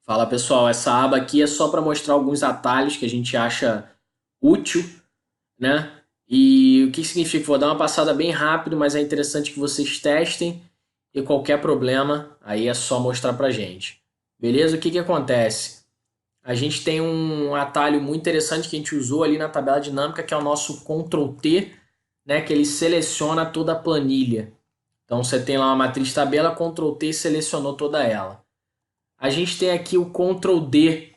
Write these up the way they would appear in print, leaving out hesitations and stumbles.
Fala pessoal, essa aba aqui é só para mostrar alguns atalhos que a gente acha útil, né? E o que significa? Vou dar uma passada bem rápido, mas é interessante que vocês testem e qualquer problema aí é só mostrar pra gente. Beleza? O que acontece? A gente tem um atalho muito interessante que a gente usou ali na tabela dinâmica, que é o nosso Ctrl T, né? Que ele seleciona toda a planilha. Então você tem lá uma matriz tabela, Ctrl T selecionou toda ela. A gente tem aqui o Ctrl D.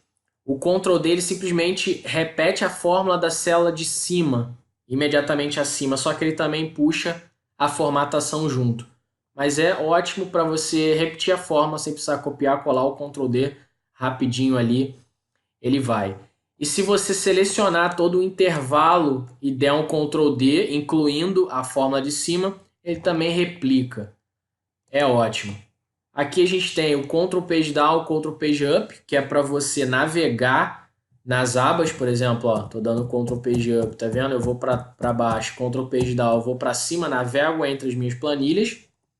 O Ctrl D ele simplesmente repete a fórmula da célula de cima, imediatamente acima, só que ele também puxa a formatação junto. Mas é ótimo para você repetir a fórmula sem precisar copiar, colar o Ctrl D rapidinho ali, ele vai. E se você selecionar todo o intervalo e der um Ctrl D, incluindo a fórmula de cima, ele também replica. É ótimo. Aqui a gente tem o Ctrl Page Down, Ctrl Page Up, que é para você navegar nas abas, por exemplo, ó, tô dando Ctrl Page Up, tá vendo? Eu vou para baixo, Ctrl Page Down, eu vou para cima, navego entre as minhas planilhas,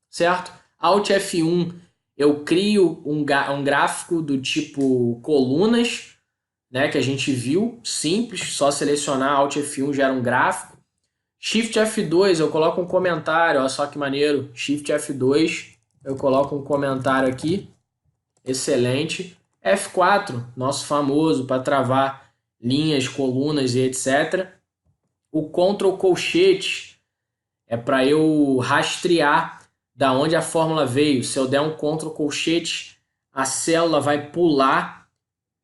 certo? Alt F1, eu crio um gráfico do tipo colunas, né, que a gente viu, simples, só selecionar Alt F1 gera um gráfico. Shift F2, eu coloco um comentário, olha só que maneiro, Shift F2, eu coloco um comentário aqui, excelente. F4, nosso famoso para travar linhas, colunas e etc. O Ctrl Colchete é para eu rastrear da onde a fórmula veio. Se eu der um Ctrl Colchete, a célula vai pular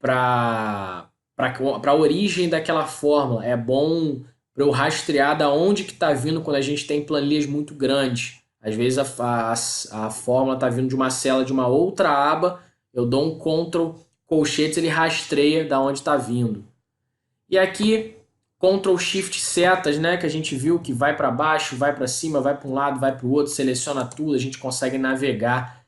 para a origem daquela fórmula. É bom para eu rastrear da onde que está vindo quando a gente tem planilhas muito grandes. Às vezes a fórmula está vindo de uma célula de uma outra aba, eu dou um Ctrl colchetes, ele rastreia da onde está vindo. E aqui, Ctrl Shift setas, né, que a gente viu que vai para baixo, vai para cima, vai para um lado, vai para o outro, seleciona tudo, a gente consegue navegar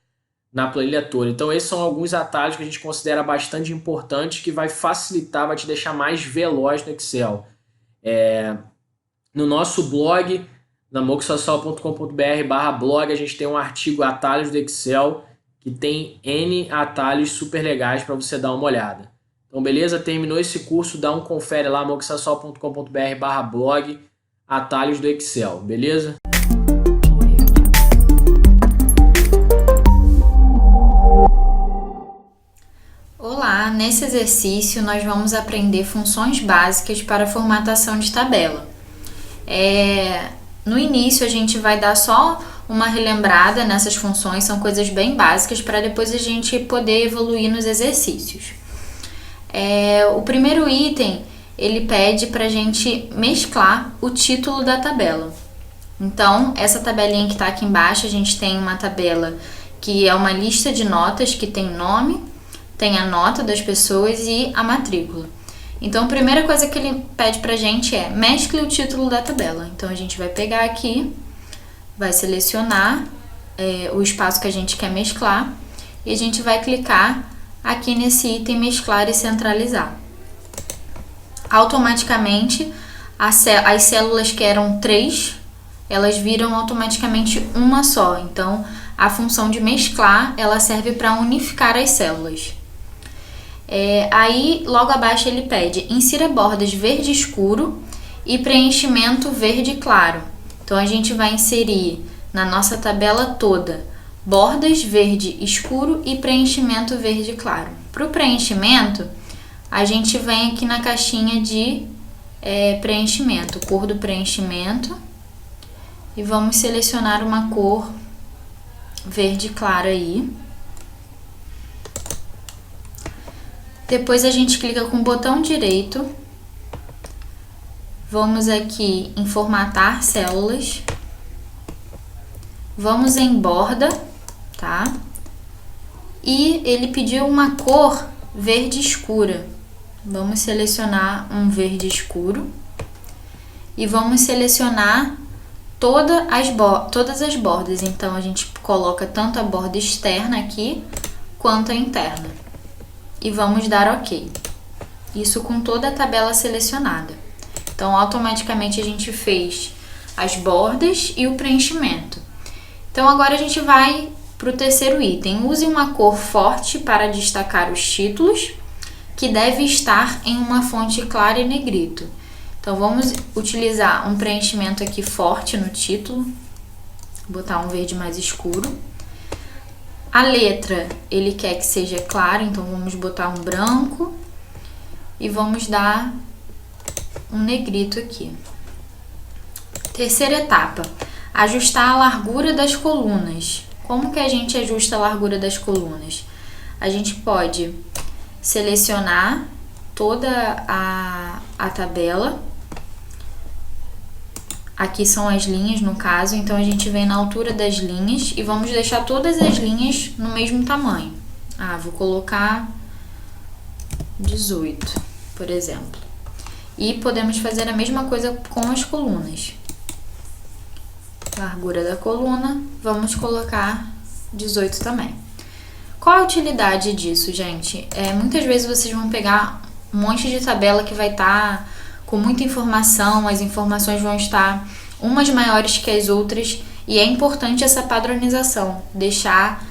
na planilha toda. Então esses são alguns atalhos que a gente considera bastante importantes, que vai facilitar, vai te deixar mais veloz no Excel. No nosso blog, na moxasol.com.br/blog, a gente tem um artigo Atalhos do Excel que tem N atalhos super legais para você dar uma olhada. Então, beleza? Terminou esse curso, dá um confere lá, moxasol.com.br/blog, Atalhos do Excel, beleza? Olá, nesse exercício nós vamos aprender funções básicas para formatação de tabela. No início a gente vai dar só uma relembrada nessas funções, são coisas bem básicas para depois a gente poder evoluir nos exercícios. O primeiro item, ele pede para a gente mesclar o título da tabela. Então, essa tabelinha que está aqui embaixo, a gente tem uma tabela que é uma lista de notas que tem nome, tem a nota das pessoas e a matrícula. Então, a primeira coisa que ele pede pra gente é mescle o título da tabela. Então, a gente vai pegar aqui, vai selecionar o espaço que a gente quer mesclar e a gente vai clicar aqui nesse item mesclar e centralizar. Automaticamente, as células que eram 3, elas viram automaticamente uma só. Então, a função de mesclar, ela serve para unificar as células. Aí, logo abaixo, ele pede insira bordas verde escuro e preenchimento verde claro. Então, a gente vai inserir na nossa tabela toda bordas verde escuro e preenchimento verde claro. Para o preenchimento, a gente vem aqui na caixinha de preenchimento, cor do preenchimento, e vamos selecionar uma cor verde claro aí. Depois a gente clica com o botão direito, vamos aqui em formatar células, vamos em borda, tá? E ele pediu uma cor verde escura, vamos selecionar um verde escuro e vamos selecionar todas as bordas, então a gente coloca tanto a borda externa aqui quanto a interna. E vamos dar OK. Isso com toda a tabela selecionada. Então, automaticamente a gente fez as bordas e o preenchimento. Então, agora a gente vai para o terceiro item, use uma cor forte para destacar os títulos, que deve estar em uma fonte clara e negrito. Então, vamos utilizar um preenchimento aqui forte no título, vou botar um verde mais escuro. A letra, ele quer que seja clara, então vamos botar um branco e vamos dar um negrito aqui. Terceira etapa, ajustar a largura das colunas. Como que a gente ajusta a largura das colunas? A gente pode selecionar toda a tabela. Aqui são as linhas, no caso, então a gente vem na altura das linhas e vamos deixar todas as linhas no mesmo tamanho. Vou colocar 18, por exemplo. E podemos fazer a mesma coisa com as colunas. Largura da coluna, vamos colocar 18 também. Qual a utilidade disso, gente? Muitas vezes vocês vão pegar um monte de tabela que vai estar com muita informação, as informações vão estar umas maiores que as outras e é importante essa padronização, deixar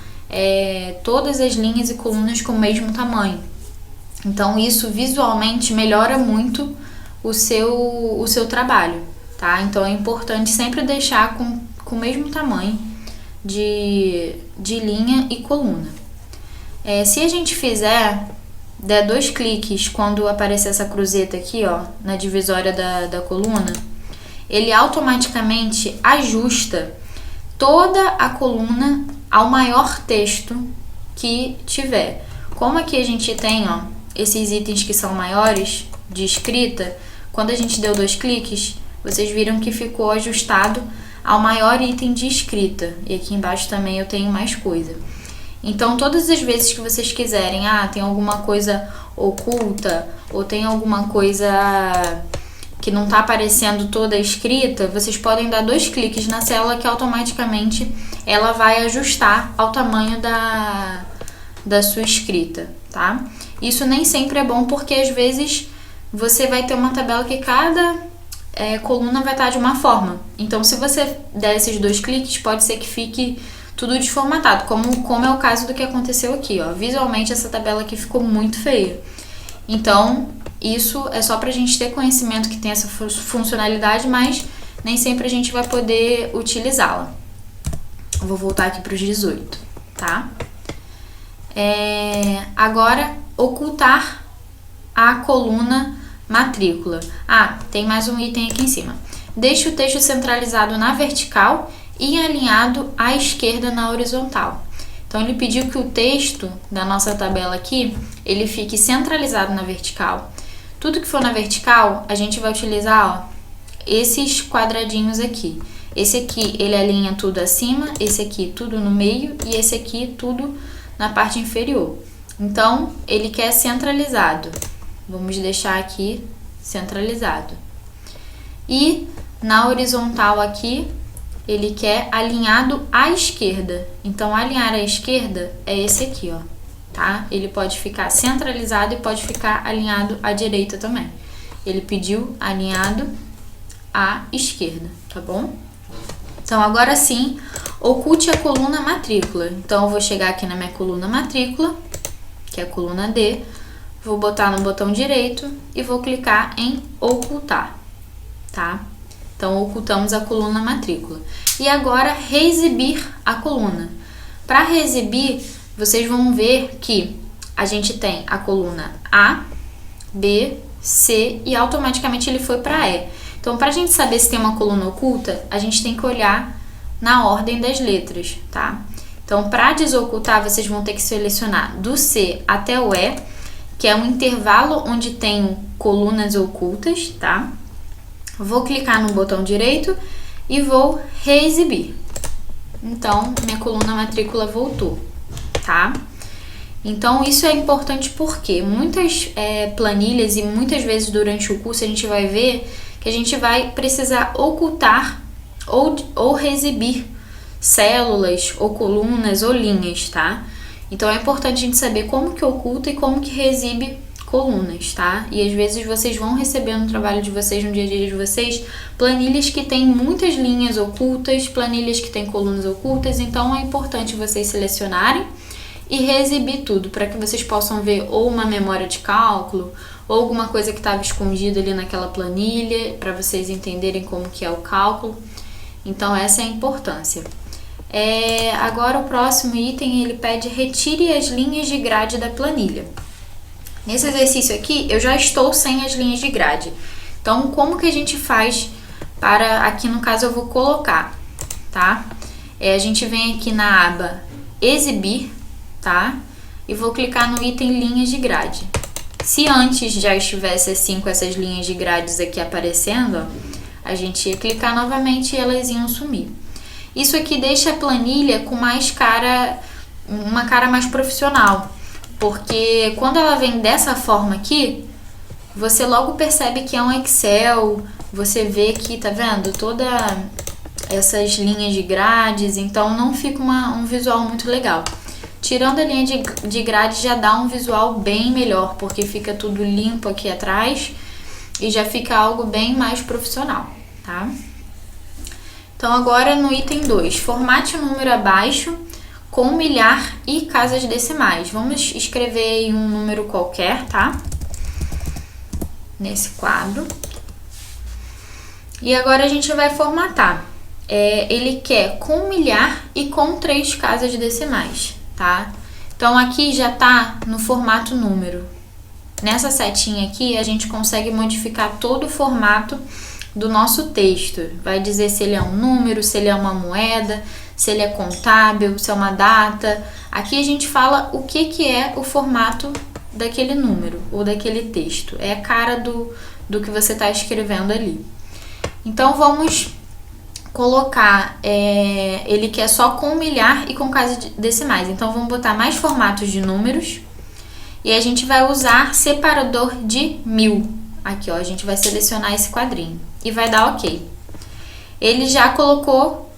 todas as linhas e colunas com o mesmo tamanho. Então isso visualmente melhora muito o seu trabalho, tá? Então é importante sempre deixar com o mesmo tamanho de linha e coluna. Se a gente der 2 cliques quando aparecer essa cruzeta aqui, ó, na divisória da coluna, ele automaticamente ajusta toda a coluna ao maior texto que tiver. Como aqui a gente tem, ó, esses itens que são maiores de escrita, quando a gente deu 2 cliques, vocês viram que ficou ajustado ao maior item de escrita. E aqui embaixo também eu tenho mais coisa. Então, todas as vezes que vocês quiserem, tem alguma coisa oculta ou tem alguma coisa que não está aparecendo toda escrita, vocês podem dar 2 cliques na célula que automaticamente ela vai ajustar ao tamanho da sua escrita, tá? Isso nem sempre é bom porque às vezes você vai ter uma tabela que cada coluna vai estar de uma forma. Então, se você der esses 2 cliques, pode ser que fique tudo desformatado, como é o caso do que aconteceu aqui, ó. Visualmente essa tabela aqui ficou muito feia. Então, isso é só pra gente ter conhecimento que tem essa funcionalidade, mas nem sempre a gente vai poder utilizá-la. Vou voltar aqui para os 18, tá? Agora, ocultar a coluna matrícula. Tem mais um item aqui em cima. Deixe o texto centralizado na vertical e alinhado à esquerda na horizontal. Então, ele pediu que o texto da nossa tabela aqui, ele fique centralizado na vertical. Tudo que for na vertical, a gente vai utilizar, esses quadradinhos aqui. Esse aqui, ele alinha tudo acima, esse aqui tudo no meio e esse aqui tudo na parte inferior. Então, ele quer centralizado. Vamos deixar aqui centralizado. E na horizontal aqui, ele quer alinhado à esquerda. Então, alinhar à esquerda é esse aqui, ó, tá? Ele pode ficar centralizado e pode ficar alinhado à direita também. Ele pediu alinhado à esquerda, tá bom? Então, agora sim, oculte a coluna matrícula. Então, eu vou chegar aqui na minha coluna matrícula, que é a coluna D, vou botar no botão direito e vou clicar em ocultar, tá? Então, ocultamos a coluna matrícula. E agora, reexibir a coluna. Para reexibir, vocês vão ver que a gente tem a coluna A, B, C e automaticamente ele foi para E. Então, para a gente saber se tem uma coluna oculta, a gente tem que olhar na ordem das letras, tá? Então, para desocultar, vocês vão ter que selecionar do C até o E, que é um intervalo onde tem colunas ocultas, tá? Vou clicar no botão direito e vou reexibir. Então, minha coluna matrícula voltou, tá? Então, isso é importante porque muitas planilhas e muitas vezes durante o curso a gente vai ver que a gente vai precisar ocultar ou reexibir células ou colunas ou linhas, tá? Então, é importante a gente saber como que oculta e como que reexibe colunas, tá? E às vezes vocês vão receber no trabalho de vocês, no dia a dia de vocês, planilhas que têm muitas linhas ocultas, planilhas que têm colunas ocultas, então é importante vocês selecionarem e reexibir tudo, para que vocês possam ver ou uma memória de cálculo, ou alguma coisa que estava escondida ali naquela planilha, para vocês entenderem como que é o cálculo. Então essa é a importância. Agora o próximo item, ele pede retire as linhas de grade da planilha. Nesse exercício aqui, eu já estou sem as linhas de grade. Então, como que a gente faz para, aqui no caso eu vou colocar, tá? A gente vem aqui na aba exibir, tá? E vou clicar no item linhas de grade. Se antes já estivesse assim com essas linhas de grades aqui aparecendo, ó, a gente ia clicar novamente e elas iam sumir. Isso aqui deixa a planilha com uma cara mais profissional, porque quando ela vem dessa forma aqui, você logo percebe que é um Excel, você vê aqui, tá vendo? Todas essas linhas de grades, então não fica um visual muito legal. Tirando a linha de grade já dá um visual bem melhor, porque fica tudo limpo aqui atrás e já fica algo bem mais profissional, tá? Então agora no item 2, formate o número abaixo com milhar e casas decimais. Vamos escrever aí um número qualquer, tá? Nesse quadro. E agora a gente vai formatar. Ele quer com milhar e com 3 casas decimais, tá? Então aqui já tá no formato número. Nessa setinha aqui a gente consegue modificar todo o formato do nosso texto. Vai dizer se ele é um número, se ele é uma moeda, se ele é contábil, se é uma data. Aqui a gente fala o que é o formato daquele número ou daquele texto. É a cara do que você está escrevendo ali. Então vamos colocar, ele quer só com milhar e com casas decimais. Então vamos botar mais formatos de números e a gente vai usar separador de 1000. Aqui, ó, a gente vai selecionar esse quadrinho e vai dar OK. Ele já colocou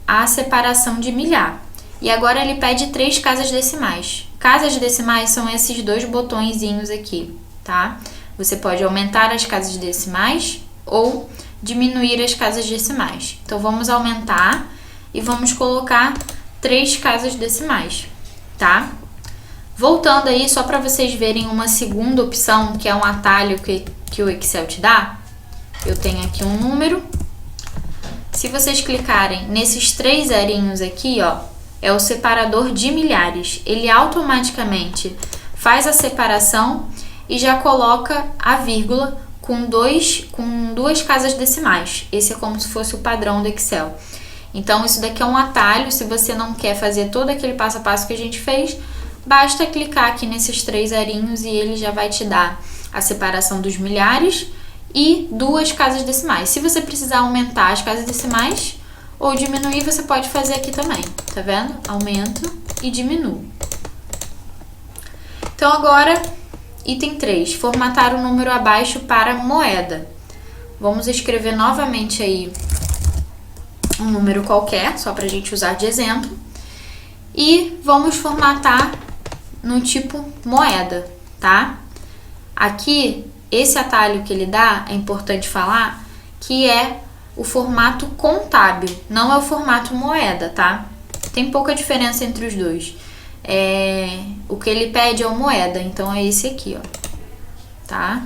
a separação de milhar. E agora ele pede 3 casas decimais. Casas decimais são esses 2 botõezinhos aqui, tá? Você pode aumentar as casas decimais ou diminuir as casas decimais. Então vamos aumentar e vamos colocar 3 casas decimais, tá? Voltando aí, só para vocês verem uma segunda opção, que é um atalho que o Excel te dá. Eu tenho aqui um número. Se vocês clicarem nesses 3 zerinhos aqui, ó, é o separador de milhares. Ele automaticamente faz a separação e já coloca a vírgula com 2 casas decimais. Esse é como se fosse o padrão do Excel. Então, isso daqui é um atalho. Se você não quer fazer todo aquele passo a passo que a gente fez, basta clicar aqui nesses 3 zerinhos e ele já vai te dar a separação dos milhares e 2 casas decimais. Se você precisar aumentar as casas decimais ou diminuir, você pode fazer aqui também, tá vendo? Aumento e diminuo. Então agora, item 3, formatar o número abaixo para moeda. Vamos escrever novamente aí um número qualquer, só para a gente usar de exemplo. E vamos formatar no tipo moeda, tá? Aqui, esse atalho que ele dá, é importante falar, que é o formato contábil, não é o formato moeda, tá? Tem pouca diferença entre os dois. O que ele pede é o moeda, então é esse aqui, ó, tá?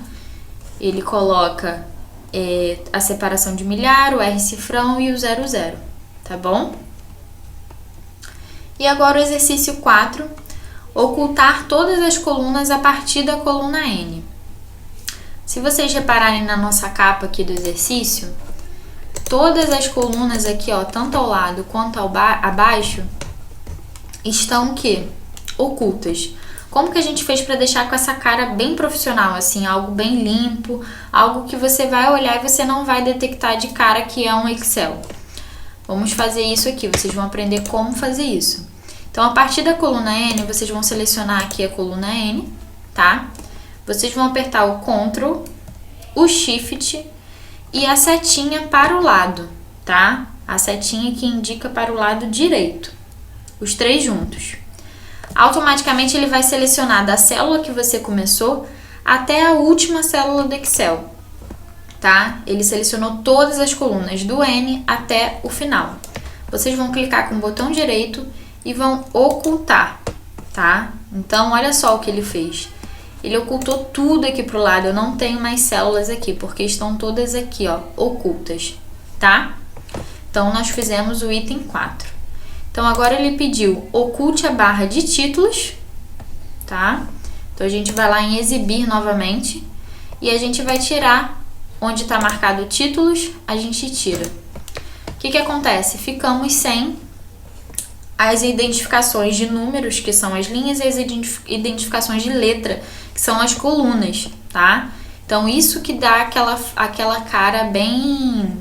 Ele coloca a separação de milhar, o R cifrão e o 00, tá bom? E agora o exercício 4, ocultar todas as colunas a partir da coluna N. Se vocês repararem na nossa capa aqui do exercício, todas as colunas aqui, ó, tanto ao lado quanto abaixo, estão o quê? Ocultas. Como que a gente fez para deixar com essa cara bem profissional, assim, algo bem limpo, algo que você vai olhar e você não vai detectar de cara que é um Excel? Vamos fazer isso aqui, vocês vão aprender como fazer isso. Então, a partir da coluna N, vocês vão selecionar aqui a coluna N, tá? Vocês vão apertar o Ctrl, o Shift e a setinha para o lado, tá? A setinha que indica para o lado direito, os 3 juntos. Automaticamente ele vai selecionar da célula que você começou até a última célula do Excel, tá? Ele selecionou todas as colunas do N até o final. Vocês vão clicar com o botão direito e vão ocultar, tá? Então, olha só o que ele fez. Ele ocultou tudo aqui pro lado, eu não tenho mais células aqui, porque estão todas aqui, ó, ocultas, tá? Então, nós fizemos o item 4. Então, agora ele pediu oculte a barra de títulos, tá? Então, a gente vai lá em exibir novamente e a gente vai tirar onde está marcado títulos, a gente tira. O que acontece? Ficamos sem as identificações de números, que são as linhas, e as identificações de letra, que são as colunas, tá? Então, isso que dá aquela cara bem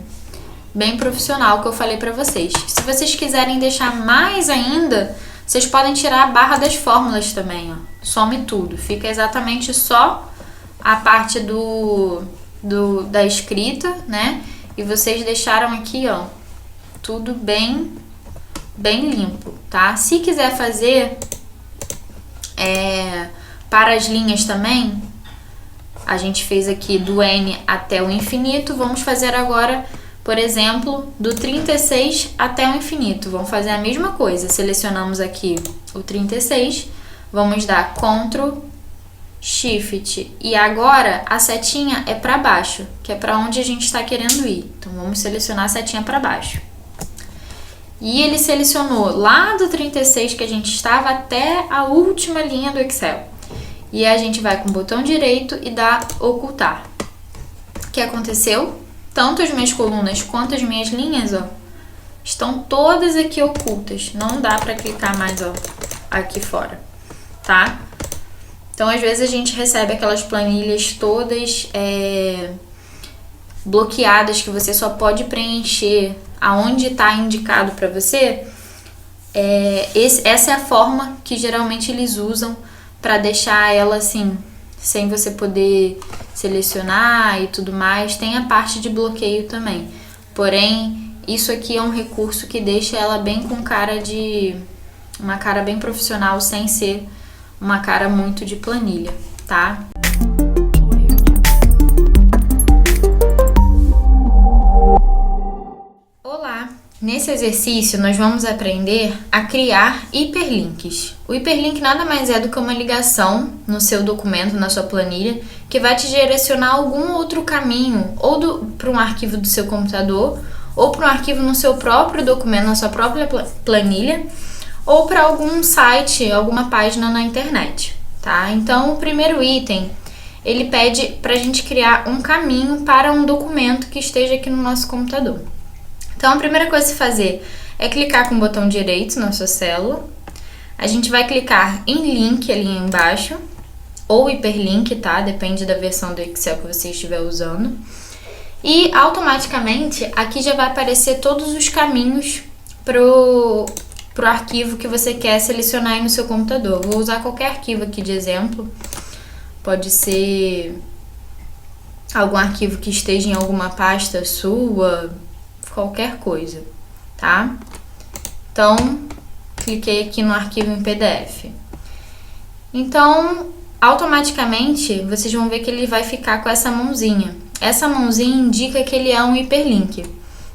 profissional que eu falei para vocês. Se vocês quiserem deixar mais ainda, vocês podem tirar a barra das fórmulas também, ó. Some tudo. Fica exatamente só a parte da escrita, né? E vocês deixaram aqui, ó, tudo bem limpo, tá? Se quiser fazer para as linhas também, a gente fez aqui do N até o infinito, vamos fazer agora, por exemplo, do 36 até o infinito. Vamos fazer a mesma coisa, selecionamos aqui o 36, vamos dar Ctrl, Shift, e agora a setinha é para baixo, que é para onde a gente está querendo ir. Então, vamos selecionar a setinha para baixo. E ele selecionou lá do 36 que a gente estava até a última linha do Excel. E a gente vai com o botão direito e dá ocultar. O que aconteceu? Tanto as minhas colunas quanto as minhas linhas, ó, estão todas aqui ocultas. Não dá para clicar mais, ó, aqui fora, tá? Então, às vezes a gente recebe aquelas planilhas todas bloqueadas que você só pode preencher aonde está indicado para você. Essa é a forma que geralmente eles usam para deixar ela assim, sem você poder selecionar e tudo mais. Tem a parte de bloqueio também. Porém, isso aqui é um recurso que deixa ela bem com uma cara bem profissional, sem ser uma cara muito de planilha, tá? Olá! Nesse exercício, nós vamos aprender a criar hiperlinks. O hiperlink nada mais é do que uma ligação no seu documento, na sua planilha, que vai te direcionar a algum outro caminho, ou para um arquivo do seu computador, ou para um arquivo no seu próprio documento, na sua própria planilha, ou para algum site, alguma página na internet, tá? Então, o primeiro item, ele pede para a gente criar um caminho para um documento que esteja aqui no nosso computador. Então, a primeira coisa a se fazer é clicar com o botão direito na sua célula. A gente vai clicar em link ali embaixo, ou hiperlink, tá? Depende da versão do Excel que você estiver usando. E, automaticamente, aqui já vai aparecer todos os caminhos pro arquivo que você quer selecionar aí no seu computador. Vou usar qualquer arquivo aqui de exemplo. Pode ser algum arquivo que esteja em alguma pasta sua, qualquer coisa, tá? Então, cliquei aqui no arquivo em PDF. Então, automaticamente, vocês vão ver que ele vai ficar com essa mãozinha. Essa mãozinha indica que ele é um hiperlink.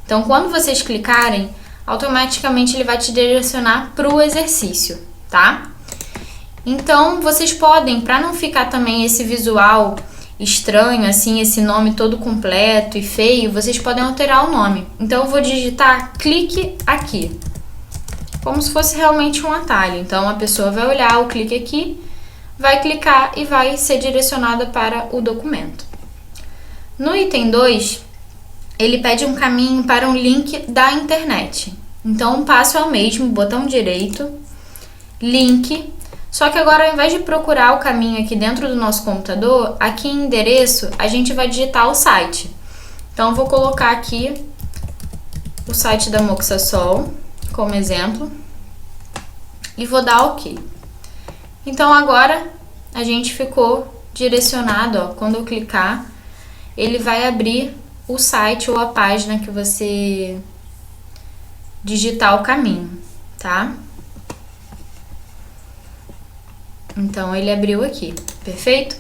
Então, quando vocês clicarem, automaticamente ele vai te direcionar para o exercício, tá? Então, vocês podem, para não ficar também esse visual estranho, assim, esse nome todo completo e feio, vocês podem alterar o nome. Então, eu vou digitar clique aqui, como se fosse realmente um atalho. Então, a pessoa vai olhar o clique aqui, vai clicar e vai ser direcionada para o documento. No item 2, ele pede um caminho para um link da internet. Então, o passo é o mesmo, botão direito, link. Só que agora, ao invés de procurar o caminho aqui dentro do nosso computador, aqui em endereço, a gente vai digitar o site. Então, eu vou colocar aqui o site da Moxasol como exemplo e vou dar OK. Então, agora a gente ficou direcionado, ó, quando eu clicar, ele vai abrir o site ou a página que você digitar o caminho, tá? Então, ele abriu aqui, perfeito?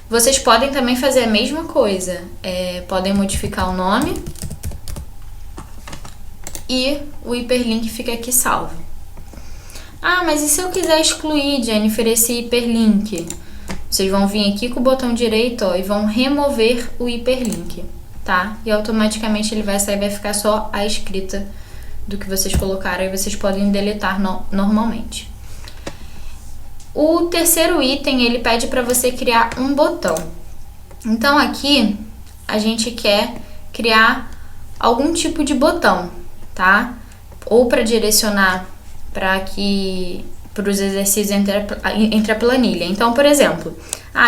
Vocês podem também fazer a mesma coisa, podem modificar o nome e o hiperlink fica aqui salvo. Ah, mas e se eu quiser excluir, Jennifer, esse hiperlink? Vocês vão vir aqui com o botão direito, ó, e vão remover o hiperlink, tá? E automaticamente ele vai sair, vai ficar só a escrita do que vocês colocaram, e vocês podem deletar normalmente. O terceiro item, ele pede para você criar um botão. Então aqui a gente quer criar algum tipo de botão, tá? Ou para direcionar para os exercícios entre a planilha. Então, por exemplo,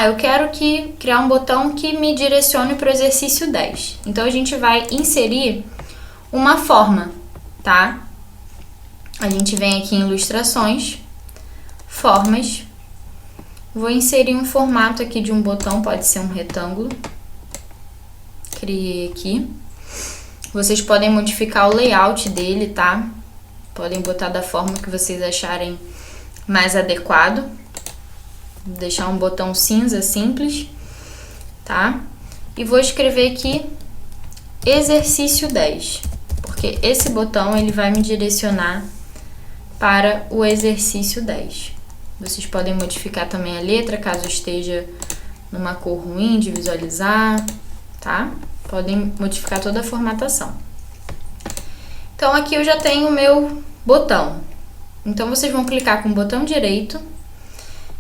eu quero criar um botão que me direcione para o exercício 10. Então a gente vai inserir uma forma, tá? A gente vem aqui em ilustrações, formas, vou inserir um formato aqui de um botão, pode ser um retângulo, criei aqui. Vocês podem modificar o layout dele, tá? Podem botar da forma que vocês acharem mais adequado. Vou deixar um botão cinza simples, tá? E vou escrever aqui exercício 10, porque esse botão ele vai me direcionar para o exercício 10. Vocês podem modificar também a letra, caso esteja numa cor ruim de visualizar, tá? Podem modificar toda a formatação. Então, aqui eu já tenho o meu botão. Então, vocês vão clicar com o botão direito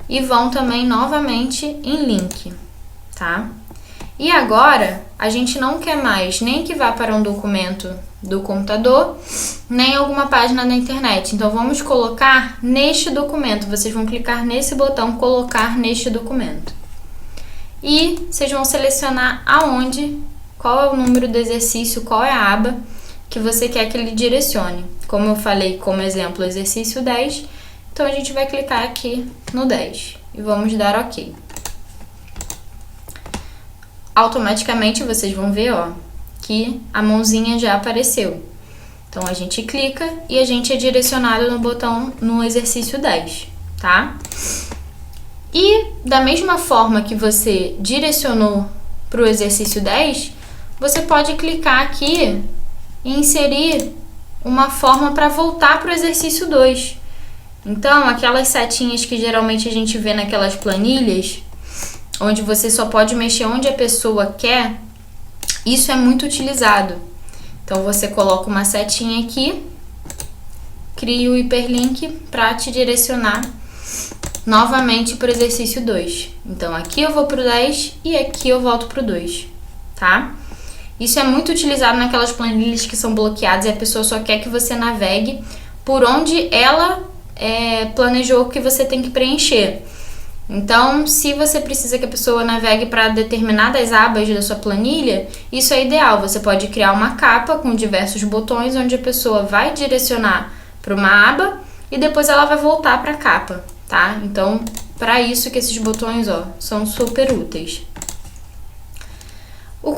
e vão também novamente em link, tá? E agora, a gente não quer mais nem que vá para um documento do computador, nem alguma página da internet. Então, vamos colocar neste documento. Vocês vão clicar nesse botão, colocar neste documento. E vocês vão selecionar qual é o número do exercício, qual é a aba que você quer que ele direcione. Como eu falei como exemplo, exercício 10, então a gente vai clicar aqui no 10 e vamos dar OK. Automaticamente vocês vão ver, ó, que a mãozinha já apareceu. Então a gente clica e a gente é direcionado no botão no exercício 10, tá? E da mesma forma que você direcionou para o exercício 10, você pode clicar aqui e inserir uma forma para voltar para o exercício 2. Então, aquelas setinhas que geralmente a gente vê naquelas planilhas, onde você só pode mexer onde a pessoa quer, isso é muito utilizado. Então, você coloca uma setinha aqui, cria o hiperlink para te direcionar novamente para o exercício 2. Então, aqui eu vou para o 10 e aqui eu volto para o 2, tá? Isso é muito utilizado naquelas planilhas que são bloqueadas e a pessoa só quer que você navegue por onde ela planejou que você tem que preencher. Então, se você precisa que a pessoa navegue para determinadas abas da sua planilha, isso é ideal. Você pode criar uma capa com diversos botões onde a pessoa vai direcionar para uma aba e depois ela vai voltar para a capa, tá? Então, para isso que esses botões, ó, são super úteis. O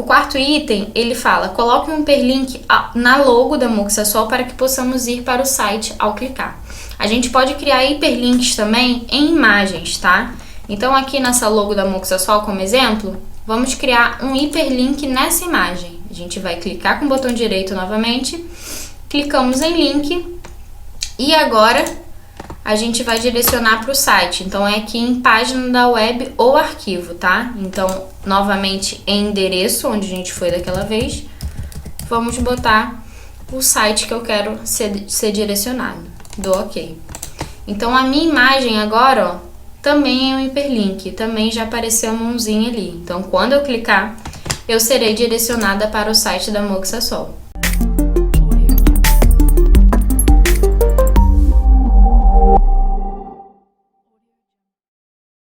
quarto item, ele fala, coloque um hiperlink na logo da Moxasol para que possamos ir para o site ao clicar. A gente pode criar hiperlinks também em imagens, tá? Então, aqui nessa logo da Moxasol, como exemplo, vamos criar um hiperlink nessa imagem. A gente vai clicar com o botão direito novamente, clicamos em link e agora a gente vai direcionar para o site. Então, é aqui em página da web ou arquivo, tá? Então, novamente em endereço, onde a gente foi daquela vez, vamos botar o site que eu quero ser direcionado. Dou OK. Então, a minha imagem agora, ó, também é um hiperlink. Também já apareceu a mãozinha ali. Então, quando eu clicar, eu serei direcionada para o site da Moxasol.